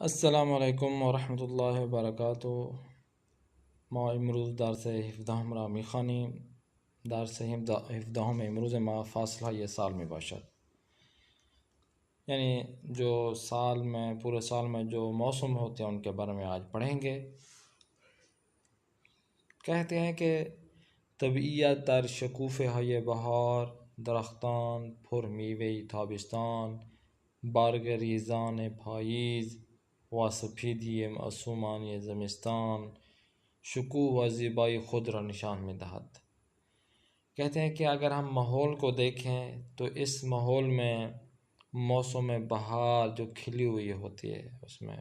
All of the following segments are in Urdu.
السلام علیکم ورحمۃ اللہ وبرکاتہ. ما امروز درس 17 را میخوانیم. درس 17 امروز ما فاصلہ یہ سال میں باشد، یعنی جو سال میں پورے سال میں جو موسم ہوتے ہیں ان کے بارے میں آج پڑھیں گے. کہتے ہیں کہ طبیعت در شکوفه های بهار، درختان پر میوه تابستان، برگ ریزان پاییز و سپیدی معصومانه زمستان شکوه و زیبایی خود را نشان می‌دهد. کہتے ہیں کہ اگر ہم ماحول کو دیکھیں تو اس ماحول میں موسم بہار جو کھلی ہوئی ہوتی ہے اس میں،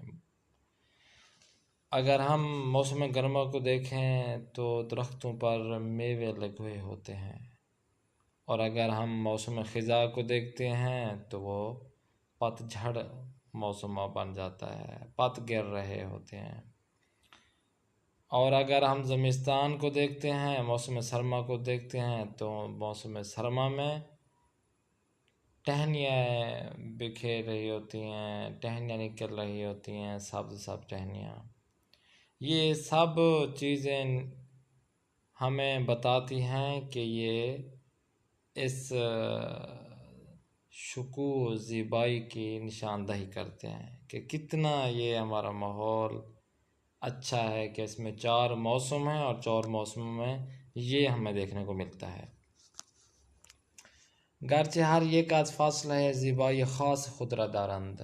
اگر ہم موسم گرما کو دیکھیں تو درختوں پر میوے لگے ہوئے ہوتے ہیں، اور اگر ہم موسم خزاں کو دیکھتے ہیں تو وہ پت جھڑ موسم بن جاتا ہے، پت گر رہے ہوتے ہیں. اور اگر ہم زمستان کو دیکھتے ہیں، موسم سرما کو دیکھتے ہیں تو موسم سرما میں ٹہنیاں بکھیر رہی ہوتی ہیں، ٹہنیاں نکل رہی ہوتی ہیں، سبز سب ٹہنیاں. یہ سب چیزیں ہمیں بتاتی ہیں کہ یہ اس شکوہ زیبائی کی نشاندہی کرتے ہیں کہ کتنا یہ ہمارا ماحول اچھا ہے کہ اس میں 4 موسم ہیں اور 4 موسموں میں یہ ہمیں دیکھنے کو ملتا ہے. گرچہ ہر یک از فصل ہے زیبائی خاص خود را دارند.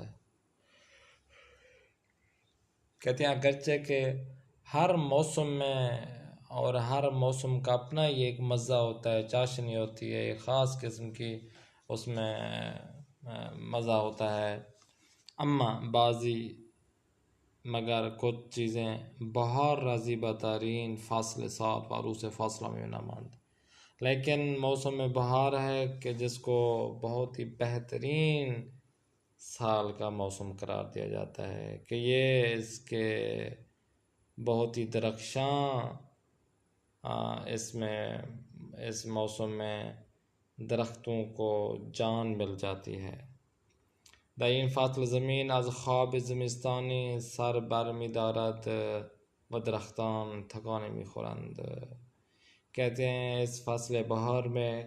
کہتے ہیں اگرچہ کہ ہر موسم میں اور ہر موسم کا اپنا یہ ایک مزہ ہوتا ہے، چاشنی ہوتی ہے، ایک خاص قسم کی اس میں مزہ ہوتا ہے. اما بعضی مگر کچھ چیزیں بہار راضی بترین فصل سال و عروس فاصلہ میں نہ ماند. لیکن موسم بہار ہے کہ جس کو بہت ہی بہترین سال کا موسم قرار دیا جاتا ہے کہ یہ اس کے بہت ہی درخشاں اس موسم میں درختوں کو جان مل جاتی ہے. در این فصل زمین از خواب زمستانی سر بر می دارد و درختان تکانے می خورند. کہتے ہیں اس فصل بہار میں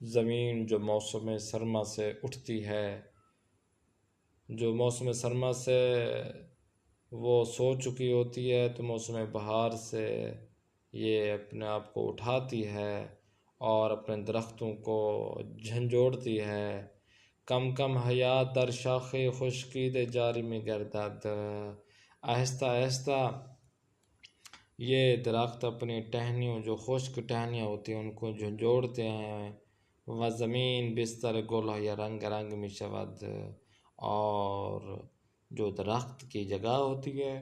زمین جو موسم سرما سے اٹھتی ہے، جو موسم سرما سے وہ سو چکی ہوتی ہے تو موسم بہار سے یہ اپنے آپ کو اٹھاتی ہے اور اپنے درختوں کو جھنجھوڑتی ہے. کم کم حیات در شاخ خشکید جاری میں گردد. آہستہ آہستہ یہ درخت اپنی ٹہنیوں جو خشک ٹہنیاں ہوتی ہیں ان کو جھنجھوڑتے ہیں. و زمین بستر گل یا رنگ رنگ می شود. اور جو درخت کی جگہ ہوتی ہے،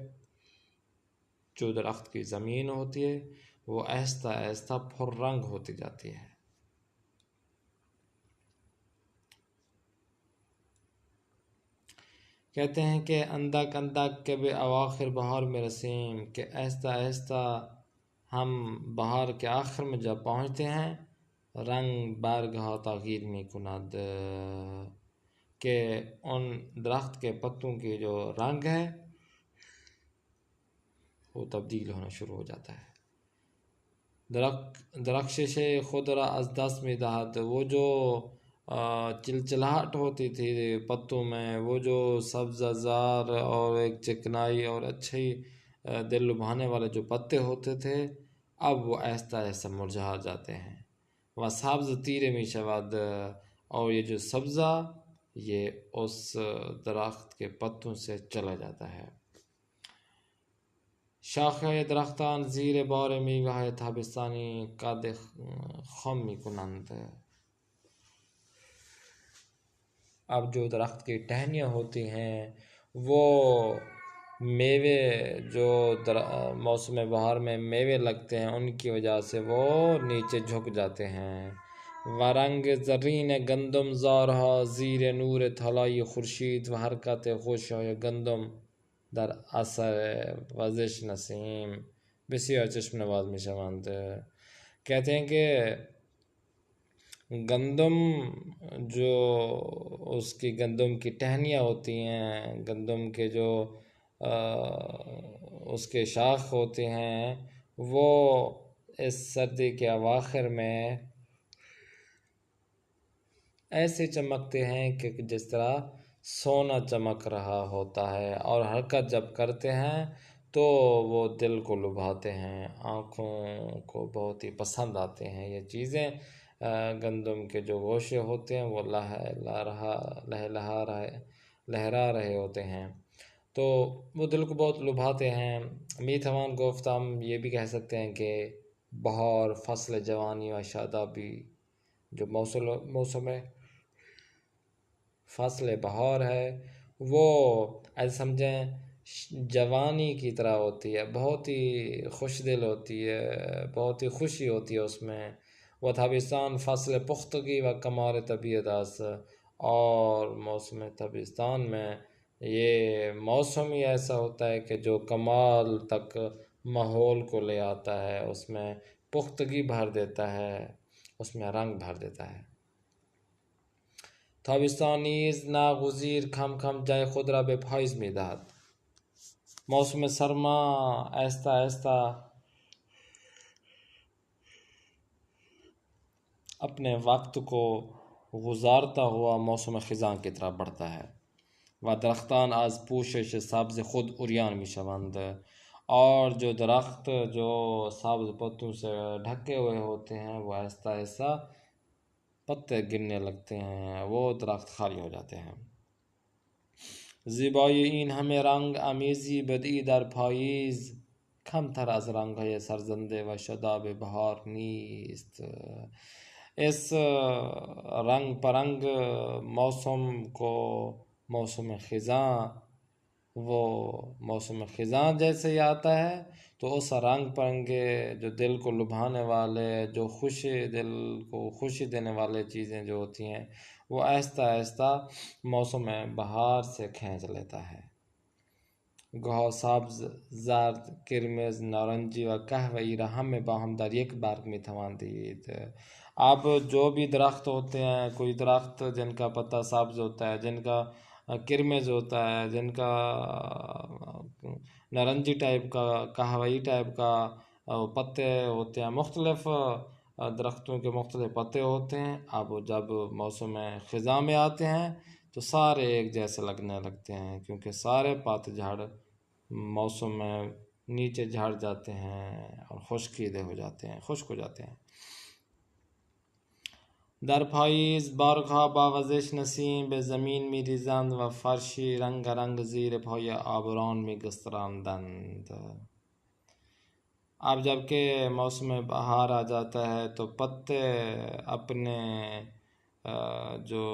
جو درخت کی زمین ہوتی ہے، وہ آہستہ آہستہ پر رنگ ہوتی جاتی ہے. کہتے ہیں کہ اندک اندک کے بے اواخر بہار میں رسیم، کہ آہستہ آہستہ ہم بہار کے آخر میں جب پہنچتے ہیں رنگ برگها تغییر می کند، کہ ان درخت کے پتوں کی جو رنگ ہے وہ تبدیل ہونا شروع ہو جاتا ہے. درخشش خود را از دست می دهد. وہ جو چلچلاہٹ ہوتی تھی پتوں میں، وہ جو سبز زار اور ایک چکنائی اور اچھی دل لبھانے والے جو پتے ہوتے تھے اب وہ آہستہ آہستہ مرجھا جاتے ہیں. و سبز تیرے می شود. اور یہ جو سبزہ یہ اس درخت کے پتوں سے چلا جاتا ہے. شاخه درختان زیر بار میوه تابستانی قد خم می کنند. اب جو درخت کی ٹہنیاں ہوتی ہیں وہ میوے جو موسم بہار میں میوے لگتے ہیں ان کی وجہ سے وہ نیچے جھک جاتے ہیں. و رنگ زرین گندم زارها زیر نور طلای خورشید و حرکت خوشهای گندم در اثر وزش نسیم بسیار چشم نواز می شوند. کہتے ہیں کہ گندم جو اس کی گندم کی ٹہنیاں ہوتی ہیں، گندم کے جو اس کے شاخ ہوتے ہیں، وہ اس سردی کے اواخر میں ایسے چمکتے ہیں کہ جس طرح سونا چمک رہا ہوتا ہے، اور حرکت جب کرتے ہیں تو وہ دل کو لبھاتے ہیں، آنکھوں کو بہت ہی پسند آتے ہیں یہ چیزیں۔ گندم کے جو گوشے ہوتے ہیں وہ لہرا رہے ہوتے ہیں، تو وہ دل کو بہت لبھاتے ہیں۔ میتھوان گفت ہم یہ بھی کہہ سکتے ہیں کہ بہار، فصل جوانی و شادابی، جو موسم فصل بہار ہے، وہ ایسے سمجھیں جوانی کی طرح ہوتی ہے، بہت ہی خوش دل ہوتی ہے، بہت ہی خوشی ہوتی ہے اس میں۔ وہ تابستان فصل پختگی و کمال طبیعت است، اور موسم تابستان میں یہ موسم ہی ایسا ہوتا ہے کہ جو کمال تک ماحول کو لے آتا ہے، اس میں پختگی بھر دیتا ہے، اس میں رنگ بھر دیتا ہے۔ تابستان نیز ناگزیر کم کم جائے خود را به پاییز می‌دهد۔ موسم سرما آہستہ آہستہ اپنے وقت کو گزارتا ہوا موسم خزاں کی طرف بڑھتا ہے۔ و درختان از پوشش سبز خود عریان میشوند، اور جو درخت جو سبز پتوں سے ڈھکے ہوئے ہوتے ہیں وہ آہستہ آہستہ پتے گرنے لگتے ہیں، وہ درخت خالی ہو جاتے ہیں۔ زیبایی این همه رنگ آمیزی بدی در پاییز، کم تر از رنگ‌های سرزنده و شاداب بهار نیست۔ اس رنگ پرنگ موسم کو موسم خزاں، وہ موسم خزاں جیسے ہی آتا ہے تو اس رنگ پرنگے جو دل کو لبھانے والے، جو دل کو خوشی دینے والے چیزیں جو ہوتی ہیں، وہ آہستہ آہستہ موسم بہار سے کھینچ لیتا ہے۔ گاہ سبز، زرد، قرمز، نارنجی و قهوه‌ای را همه با هم در یک برگ میتوان دید۔ اب جو بھی درخت ہوتے ہیں، کوئی درخت جن کا پتا سبز ہوتا ہے، جن کا قرمز ہوتا ہے، جن کا نارنجی ٹائپ کا، قہوئی ٹائپ کا پتے ہوتے ہیں، مختلف درختوں کے مختلف پتے ہوتے ہیں۔ اب جب موسم خزاں میں آتے ہیں تو سارے ایک جیسے لگنے لگتے ہیں، کیونکہ سارے پات جھاڑ موسم میں نیچے جھڑ جاتے ہیں اور خشکیدہ ہو جاتے ہیں، خشک ہو جاتے ہیں۔ در پاییز بارگها با وزش نسیم به زمین می‌ریزند و فرشی رنگ زیر پای آبران می‌گسترانند۔ اب جب کہ موسم بہار آ جاتا ہے تو پتے اپنے جو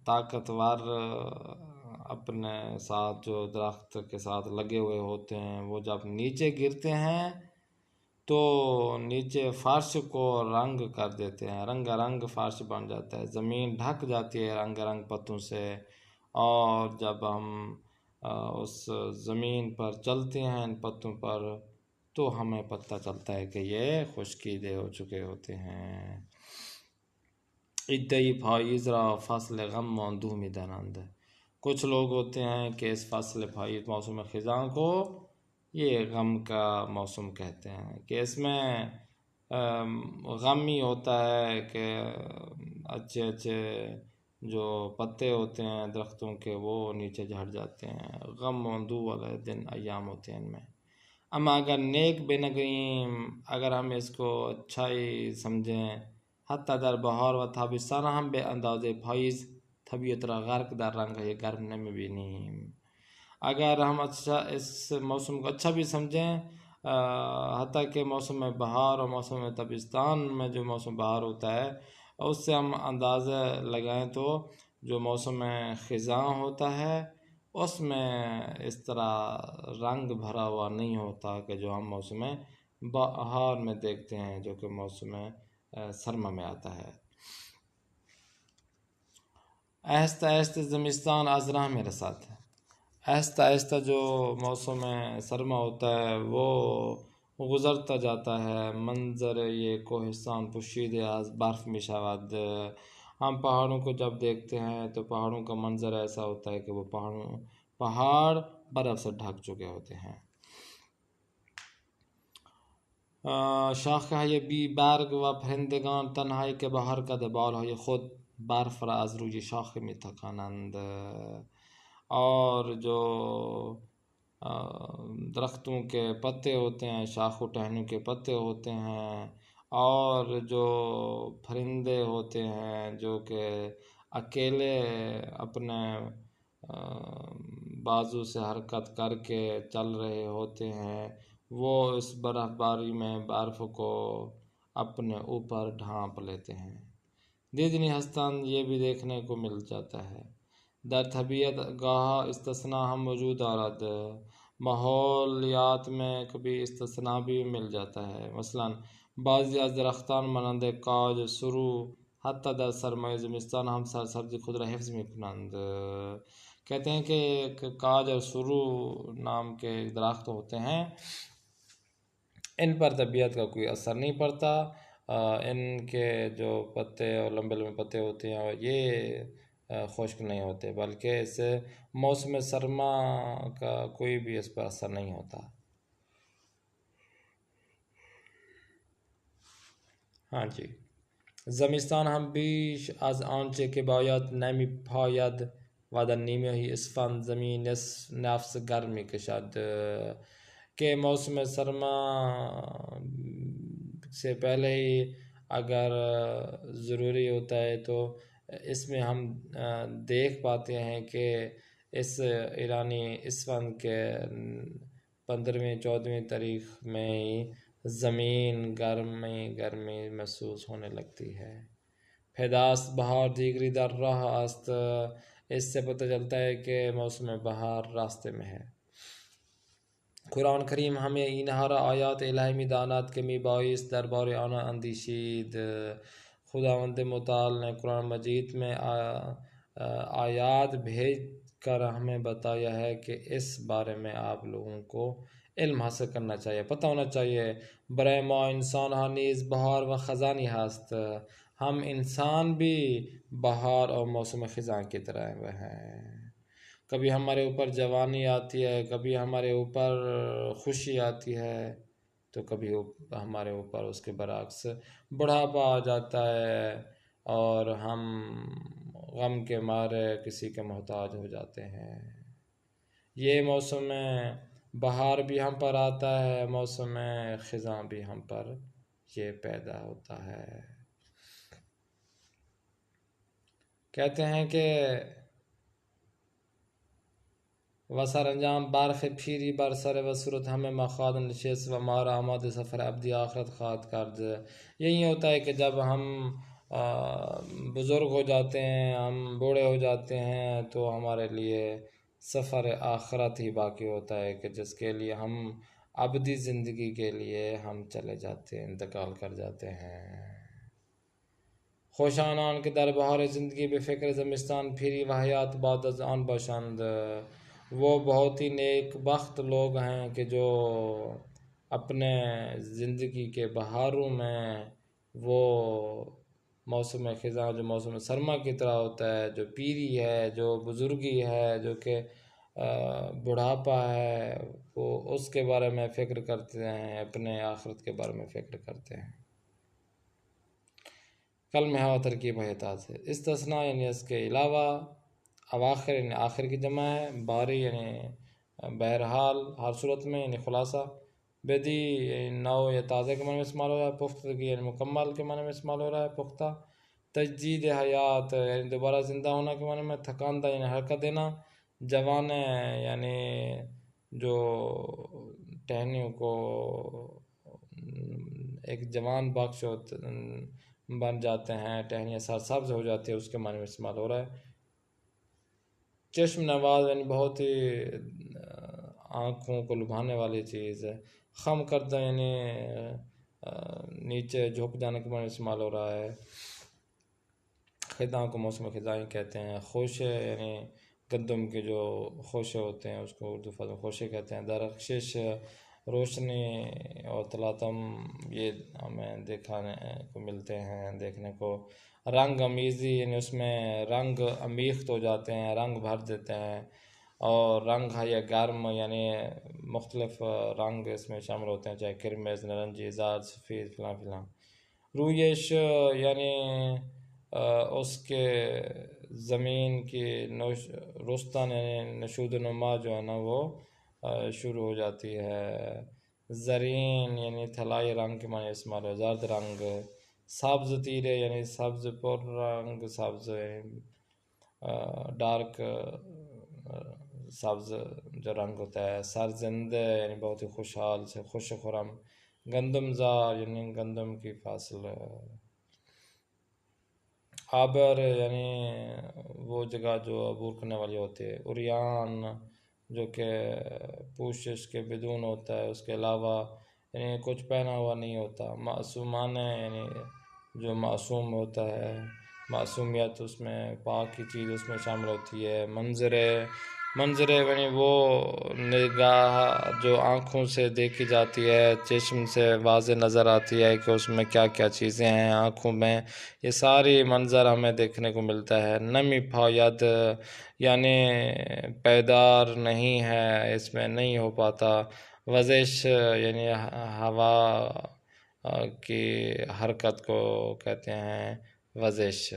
طاقتور اپنے ساتھ جو درخت کے ساتھ لگے ہوئے ہوتے ہیں، وہ جب نیچے گرتے ہیں تو نیچے فرش کو رنگ کر دیتے ہیں، رنگ فرش بن جاتا ہے، زمین ڈھک جاتی ہے رنگ پتوں سے، اور جب ہم اس زمین پر چلتے ہیں ان پتوں پر تو ہمیں پتہ چلتا ہے کہ یہ خشکیدہ ہو چکے ہوتے ہیں۔ عده‌ای پاییز را فصل غم ماندوح می‌دانند۔ کچھ لوگ ہوتے ہیں کہ اس فصل پاییز موسم خزاں کو یہ غم کا موسم کہتے ہیں، کہ اس میں غم ہی ہوتا ہے کہ اچھے اچھے جو پتے ہوتے ہیں درختوں کے وہ نیچے جھڑ جاتے ہیں، غم ماندوح والے دن ایام ہوتے ہیں ان میں۔ اما اگر نیک بنگریم، اگر ہم اس کو اچھا ہی سمجھیں، حتی در بہار و تابستان ہم به اندازه پاییز طبیعت را غرق در رنگ‌های گرم نمی‌بینیم۔ اگر ہم اچھا اس موسم کو اچھا بھی سمجھیں، حتیٰ کہ موسم بہار اور موسم تابستان میں جو موسم بہار ہوتا ہے اس سے ہم اندازہ لگائیں تو جو موسم خزاں ہوتا ہے اس میں اس طرح رنگ بھرا ہوا نہیں ہوتا کہ جو ہم موسم بہار میں دیکھتے ہیں، جو کہ موسم سرما میں آتا ہے۔ آہستہ آہستہ زمستان از راہ میں رسد۔ آہستہ آہستہ جو موسم سرما ہوتا ہے وہ گزرتا جاتا ہے منظر یہ کوہستان پوشیدہ از برف می شود. ہم پہاڑوں کو جب دیکھتے ہیں تو پہاڑوں کا منظر ایسا ہوتا ہے کہ وہ پہاڑ برف سے ڈھک چکے ہوتے ہیں. شاخه بی برگ و پرندگان تنهایی که بهار کرده بالهای خود برف را از روی شاخه می تکانند. اور جو درختوں کے پتے ہوتے ہیں، شاخ و ٹہنوں کے پتے ہوتے ہیں، اور جو پرندے ہوتے ہیں جو کہ اکیلے اپنے بازو سے حرکت کر کے چل رہے ہوتے ہیں، وہ اس برف باری میں برف کو اپنے اوپر ڈھانپ لیتے ہیں. دیدنی ہستان یہ بھی دیکھنے کو مل جاتا ہے. در طبیعت گاہ استثناء ہم موجود دارد. ماحولیات میں کبھی استثناء بھی مل جاتا ہے. مثلا بعضی از درختان مانند کاج، سرو حتی در سرمای زمستان ہم سرسبزی خود را حفظ می کنند. کہتے ہیں کہ ایک کاج اور سرو نام کے ایک درخت ہوتے ہیں، ان پر طبیعت کا کوئی اثر نہیں پڑتا. ان کے جو پتے اور لمبے لمبے پتے ہوتے ہیں اور یہ خشک نہیں ہوتے، بلکہ اس سے موسم سرما کا کوئی بھی اس پر اثر نہیں ہوتا. ہاں جی. زمستان هم بیش از آنچه که باید نمی پاید و در نیمه اسفند زمین نفس گرم می کشد. کہ موسم سرما سے پہلے ہی اگر ضروری ہوتا ہے تو اس میں ہم دیکھ پاتے ہیں کہ اس ایرانی اسفند کے 15ویں-14ویں تاریخ میں ہی زمین گرمی محسوس ہونے لگتی ہے. پیداست بہار دیگری در راہ است. اس سے پتہ چلتا ہے کہ موسم بہار راستے میں ہے. قرآن کریم ہمیں اینہارا آیات الہی می داند کہ می بایست دربار آنها اندیشید. خداوند متعال نے قرآن مجید میں آیات بھیج کر ہمیں بتایا ہے کہ اس بارے میں آپ لوگوں کو علم حاصل کرنا چاہیے، پتہ ہونا چاہیے. برائے ما انسان ها نیز بہار و خزانی هست. ہم انسان بھی بہار اور موسم خزاں کی طرح ہیں. کبھی ہمارے اوپر جوانی آتی ہے، کبھی ہمارے اوپر خوشی آتی ہے، تو کبھی ہمارے اوپر اس کے برعکس بڑھاپا آ جاتا ہے اور ہم غم کے مارے کسی کے محتاج ہو جاتے ہیں. یہ موسم بہار بھی ہم پر آتا ہے، موسم خزاں بھی ہم پر یہ پیدا ہوتا ہے. کہتے ہیں کہ و سرانجام برف پیری بر سر و صورت ہمیں مخاد نشست و مارا آماد سفر ابدی آخرت خواہد کرد. یہی ہوتا ہے کہ جب ہم بزرگ ہو جاتے ہیں، ہم بوڑھے ہو جاتے ہیں، تو ہمارے لیے سفر آخرت ہی باقی ہوتا ہے کہ جس کے لیے ہم ابدی زندگی کے لیے ہم چلے جاتے ہیں، انتقال کر جاتے ہیں. خوشانان کے در بہار زندگی بے فکر زمستان پھری و حیات بعد از آن باشند. وہ بہت ہی نیک بخت لوگ ہیں کہ جو اپنے زندگی کے بہاروں میں وہ موسم خزاں جو موسم سرما کی طرح ہوتا ہے، جو پیری ہے، جو بزرگی ہے، جو کہ بڑھاپا ہے، وہ اس کے بارے میں فکر کرتے ہیں، اپنے آخرت کے بارے میں فکر کرتے ہیں. کلمہ و ترکیب حیاتات ہے. استثناء یعنی اس کے علاوہ، اواخر یعنی آخر کی جمع ہے، باری یعنی بہرحال ہر صورت میں یعنی خلاصہ، بدی یعنی نو یا تازہ کے معنی میں استعمال ہو رہا ہے، پختگی یعنی مکمل کے معنی میں استعمال ہو رہا ہے، پختہ. تجدید حیات یعنی دوبارہ زندہ ہونا کے معنی میں، تھکاندہ یعنی حرکت دینا، جوان یعنی جو ٹہنیوں کو ایک جوان بخش بن جاتے ہیں، ٹہنیاں سرسبز ہو جاتی ہے، اس کے معنی میں استعمال ہو رہا ہے. چشم نواز یعنی بہت ہی آنکھوں کو لبھانے والی چیز ہے. خم کردہ یعنی نیچے جھک جانے کے معنی استعمال ہو رہا ہے. خزاں کو موسم خزاں کہتے ہیں. خوشے یعنی گندم کے جو خوشے ہوتے ہیں اس کو اردو میں خوشے کہتے ہیں. درخشش روشنی اور تلاطم یہ ہمیں دیکھنے کو ملتے ہیں، دیکھنے کو رنگ امیزی، یعنی اس میں رنگ امیخت ہو جاتے ہیں، رنگ بھر دیتے ہیں، اور رنگ ہے گرم، یعنی مختلف رنگ اس میں شامل ہوتے ہیں، چاہے کرمز، نارنجی، زرد، سفید، فلاں فلاں. رویش یعنی اس کے زمین کی رستن یعنی نشود و نما جو ہے نا وہ شروع ہو جاتی ہے. زرین یعنی تھلائی رنگ کے معنی استعمال ہے، زرد رنگ. سبز تیرے یعنی سبز پر رنگ، سبز ڈارک سبز جو رنگ ہوتا ہے. سرزندہ یعنی بہت ہی خوشحال سے، خوش خرم. گندم زار یعنی گندم کی فصل. آبر یعنی وہ جگہ جو عبور کرنے والی ہوتی ہے. اریان جو کہ پوشش کے بدون ہوتا ہے، اس کے علاوہ یعنی کچھ پہنا ہوا نہیں ہوتا. معصومانہ یعنی جو معصوم ہوتا ہے، معصومیت اس میں، پاک کی چیز اس میں شامل ہوتی ہے. منظر یعنی وہ نگاہ جو آنکھوں سے دیکھی جاتی ہے، چشم سے واضح نظر آتی ہے کہ اس میں کیا کیا چیزیں ہیں آنکھوں میں، یہ ساری منظر ہمیں دیکھنے کو ملتا ہے. نمی پھاید یعنی پیدار نہیں ہے، اس میں نہیں ہو پاتا. وزش یعنی ہوا کی حرکت کو کہتے ہیں وزش.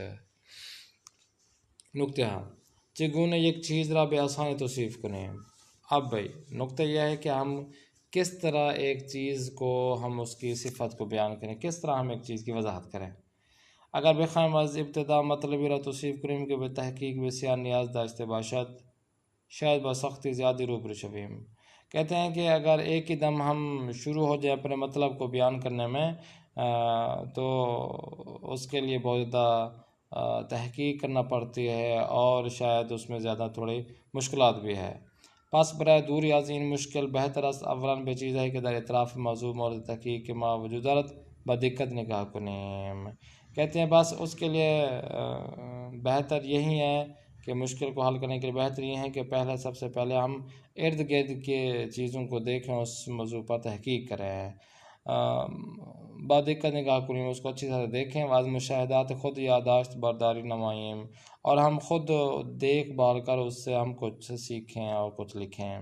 نکتہ چگونے یک چیز را بے آسانی توصیف کریں. اب بھائی نکتہ یہ ہے کہ ہم کس طرح ایک چیز کو ہم اس کی صفت کو بیان کریں، کس طرح ہم ایک چیز کی وضاحت کریں. اگر بخوایم از ابتدا مطلبی را توصیف کنیم که به تحقیق بسیار نیاز داشته باشد، شاید با سختی زیادی روبرو شویم. کہتے ہیں کہ اگر ایک ہی دم ہم شروع ہو جائیں اپنے مطلب کو بیان کرنے میں تو اس کے لیے بہت زیادہ تحقیق کرنا پڑتی ہے، اور شاید اس میں زیادہ تھوڑی مشکلات بھی ہے. پس برای دوری از این مشکل بہتر است اولاً به چیزهایی که در اطراف موضوع مورد تحقیق ما وجود دارد با دقت نگاه کنیم. کہتے ہیں بس اس کے لیے بہتر یہی ہے کہ مشکل کو حل کرنے کے لیے بہتر یہ ہے کہ سب سے پہلے ہم ارد گرد کے چیزوں کو دیکھیں، اس موضوع پر تحقیق کریں. با دقت نگاہ کنیم، اس کو اچھی طرح دیکھیں. بعض مشاہدات خود یادداشت برداری نمائیم، اور ہم خود دیکھ بھال کر اس سے ہم کچھ سیکھیں اور کچھ لکھیں.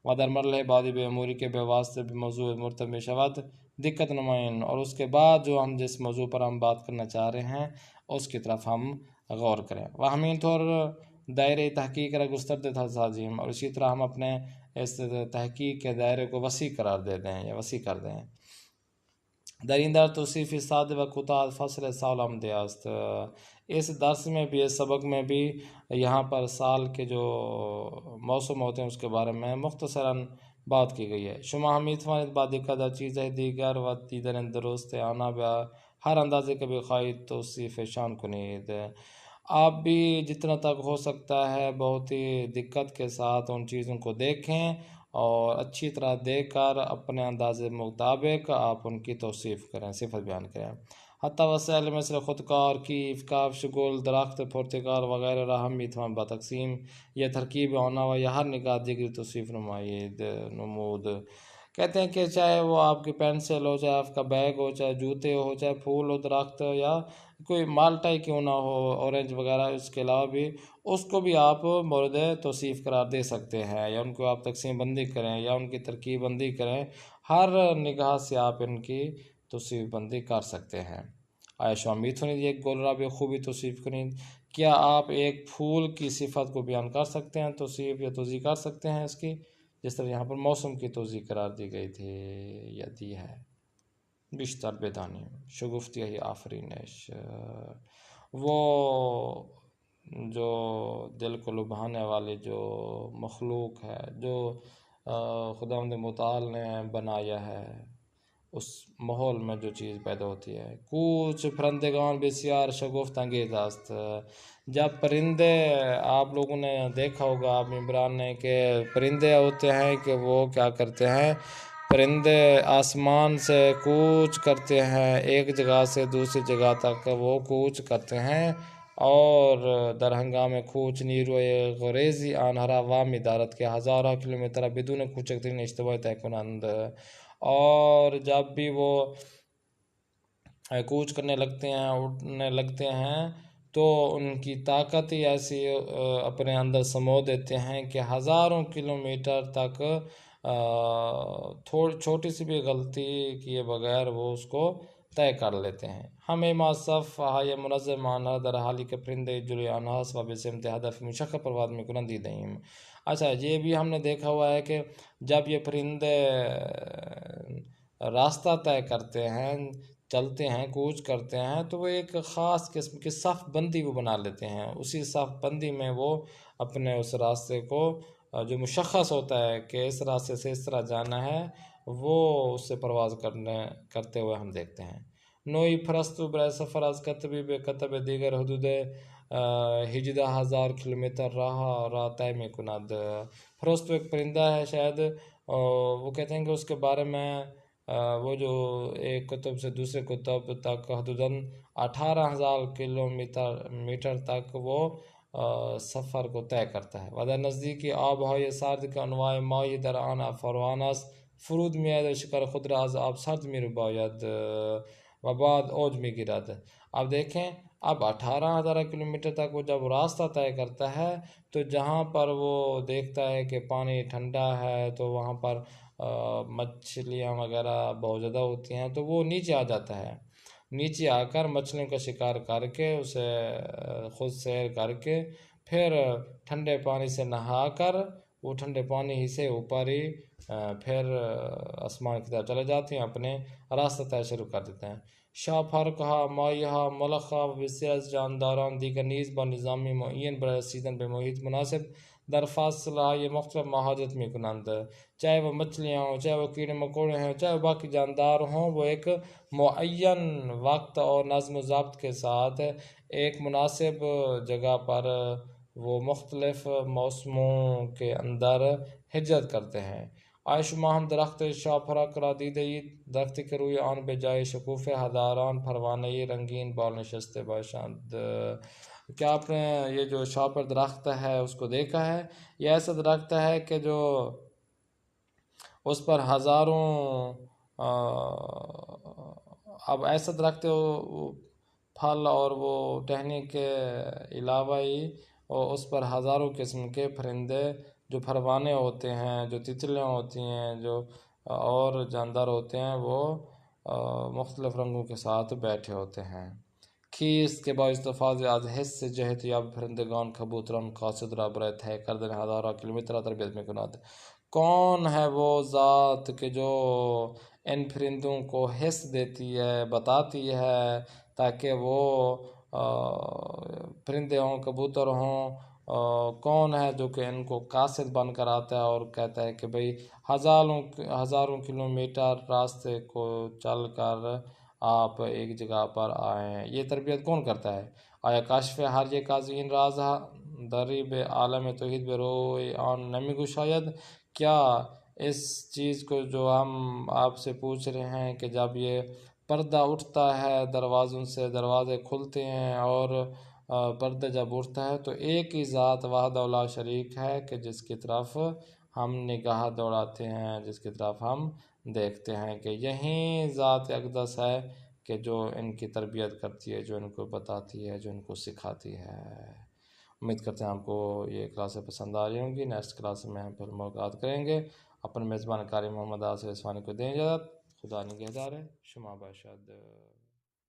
و در مرحلہ بعدی به اموری که به واسطه به موضوع مرتبط شود دقت نمائیں، اور اس کے بعد جو ہم جس موضوع پر ہم بات کرنا چاہ رہے ہیں اس کی طرف ہم غور کریں. و همین طور دائره تحقیق را گسترده سازیم، اور اسی طرح ہم اپنے اس تحقیق کے دائرے کو وسیع قرار دے دیں یا وسیع کر دیں. در این در توصیف ساده و کوتاه فصل سال آمده است. اس درس میں بھی، اس سبق میں بھی یہاں پر سال کے جو موسم ہوتے ہیں اس کے بارے میں مختصراً بات کی گئی ہے. شما هم میتوانید با دقت در چیزهای دیگر و دیدن درست آنها به ہر اندازے که بخواهید توصیفشان کنید. آپ بھی جتنا تک ہو سکتا ہے بہت ہی دقت کے ساتھ ان چیزوں کو دیکھیں، اور اچھی طرح دیکھ کر اپنے اندازے مطابق آپ ان کی توصیف کریں، صفت بیان کریں. حتی وسائل مثل خودکار، کیف، کفش، گل، درخت، پرتگال وغیرہ را ہم میتوان با تقسیم یا ترکیب آنا و یا ہر نگاہ دیگری توصیف نمود. کہتے ہیں کہ چاہے وہ آپ کی پینسل ہو، چاہے آپ کا بیگ ہو، چاہے جوتے ہو، چاہے پھول ہو، درخت ہو، یا کوئی مالٹا ہی کیوں نہ ہو، اورنج وغیرہ، اس کے علاوہ بھی اس کو بھی آپ مورد توصیف قرار دے سکتے ہیں، یا ان کو آپ تقسیم بندی کریں یا ان کی ترکیب بندی کریں. ہر نگاہ سے آپ ان کی توصیف بندی کر سکتے ہیں. آیا شما میتونید یک گل را به خوبی توصیف کنید؟ کیا آپ ایک پھول کی صفت کو بیان کر سکتے ہیں، توصیف یا توضیح کر سکتے ہیں اس کی، جس طرح یہاں پر موسم کی توضیح قرار دی گئی تھی یا دی ہے. بیشتر بدانیم شگفتی ہی آفرینش، وہ جو دل کو لبھانے والی جو مخلوق ہے، جو خداوند متعال نے بنایا ہے، اس ماحول میں جو چیز پیدا ہوتی ہے. کوچ پرندگان بسیار شگفت انگیز است. جب پرندے، آپ لوگوں نے دیکھا ہوگا، آپ ممبران نے، کہ پرندے ہوتے ہیں کہ وہ کیا کرتے ہیں، پرندے آسمان سے کوچ کرتے ہیں، ایک جگہ سے دوسری جگہ تک وہ کوچ کرتے ہیں اور در ہنگام کوچ نیروی غریزی آنها را وامی دارد که هزارها کیلومتر بدون کوچکترین اشتباه طے کنند. اور جب بھی وہ کوچ کرنے لگتے ہیں اٹھنے لگتے ہیں تو ان کی طاقت ہی ایسی اپنے اندر سمو دیتے ہیں کہ ہزاروں کلومیٹر تک چھوٹی سی بھی غلطی کیے بغیر وہ اس کو طے کر لیتے ہیں. ہمیں مصف های منظم آنها در حالی که پرنده جلوی آنهاست و به سمت هدف مشخص پرواز میکنند دیده‌ایم. اچھا یہ بھی ہم نے دیکھا ہوا ہے کہ جب یہ پرندے راستہ طے کرتے ہیں، چلتے ہیں، کوچ کرتے ہیں، تو وہ ایک خاص قسم کی صف بندی وہ بنا لیتے ہیں. اسی صف بندی میں وہ اپنے اس راستے کو جو مشخص ہوتا ہے کہ اس راستے سے اس طرح جانا ہے، وہ اس سے پرواز کرتے ہوئے ہم دیکھتے ہیں. نوعی فرستو برای سفر از کتبی به کتب دیگر حدود 18,000 کلومیٹر راہ طے میکند. فرستو ایک پرندہ ہے، شاید وہ کہتے ہیں کہ اس کے بارے میں وہ جو ایک کتب سے دوسرے کتب تک حدوداً 18,000 کلومیٹر تک وہ سفر کو طے کرتا ہے. و در نزدیکی آبهای سرد که انواع ماهی در آن فراوان است فرود میآید و شکار خود را از آب سرد می‌رباید و بعد اوج میگیرد. اب دیکھیں، اب 18,000 کلومیٹر تک وہ جب راستہ طے کرتا ہے تو جہاں پر وہ دیکھتا ہے کہ پانی ٹھنڈا ہے تو وہاں پر مچھلیاں وغیرہ بہت زیادہ ہوتی ہیں، تو وہ نیچے آ جاتا ہے. نیچے آ کر مچھلیوں کا شکار کر کے اسے خود سیر کر کے پھر ٹھنڈے پانی سے نہا کر وہ ٹھنڈے پانی ہی سے اوپر ہی پھر آسمان کی طرف چلے جاتے ہیں، اپنے راستہ طے شروع کر دیتے ہیں. شاپرکها ماهیها ملخا و بسیار از جانداران دیگر نیز با نظامی معین برای رسیدن به محیط مناسب در فاصله های مختلف مهاجرت میکنند. چاہے وہ مچھلیاں ہوں، چاہے وہ کیڑے مکوڑے ہیں، چاہے وہ باقی جاندار ہوں، وہ ایک معین وقت اور نظم و ضبط کے ساتھ ایک مناسب جگہ پر وہ مختلف موسموں کے اندر ہجرت کرتے ہیں. آیا شما هم درخت شاپرک را دیده اید؟ درختی که روی آن به جای شکوفه هزاران پروانه رنگین بال نشسته باشند. کیا آپ نے یہ جو شاپر درخت ہے اس کو دیکھا ہے؟ یہ ایسا درخت ہے کہ جو اس پر ہزاروں اب ایسا درخت پھل اور وہ ٹہنی کے علاوہ ہی اس پر ہزاروں قسم کے پرندے جو پروانے ہوتے ہیں، جو تتلیاں ہوتی ہیں، جو اور جاندار ہوتے ہیں، وہ مختلف رنگوں کے ساتھ بیٹھے ہوتے ہیں. کیست که با استفاده از حس جهتیاب پرندگان کبوتران قاصد را برای طی کردن هزارها کیلومتر را تربیت میکند. کون ہے وہ ذات کہ جو ان پرندوں کو حس دیتی ہے، بتاتی ہے تاکہ وہ پرندے ہوں، کبوتر ہوں. کون ہے جو کہ ان کو قاصد بن کر آتا ہے اور کہتا ہے کہ بھئی ہزاروں کلومیٹر راستے کو چل کر آپ ایک جگہ پر آئیں؟ یہ تربیت کون کرتا ہے؟ آیا کاشف ہر یک از این راز دری به عالم توحید به روی آن نمیگشاید؟ کیا اس چیز کو جو ہم آپ سے پوچھ رہے ہیں کہ جب یہ پردہ اٹھتا ہے دروازوں سے، دروازے کھلتے ہیں اور پردہ جب اٹھتا ہے تو ایک ہی ذات وحدہ لا شریک ہے کہ جس کی طرف ہم نگاہ دوڑاتے ہیں، جس کی طرف ہم دیکھتے ہیں کہ یہیں ذات اقدس ہے کہ جو ان کی تربیت کرتی ہے، جو ان کو بتاتی ہے، جو ان کو سکھاتی ہے. امید کرتے ہیں آپ کو یہ کلاسیں پسند آ رہی ہوں گی. نیکسٹ کلاس میں ہم پھر ملاقات کریں گے. اپنے میزبان کاری محمد آصف عثمانی کو دیں اجازت. خدا نگہدار. شما باشد.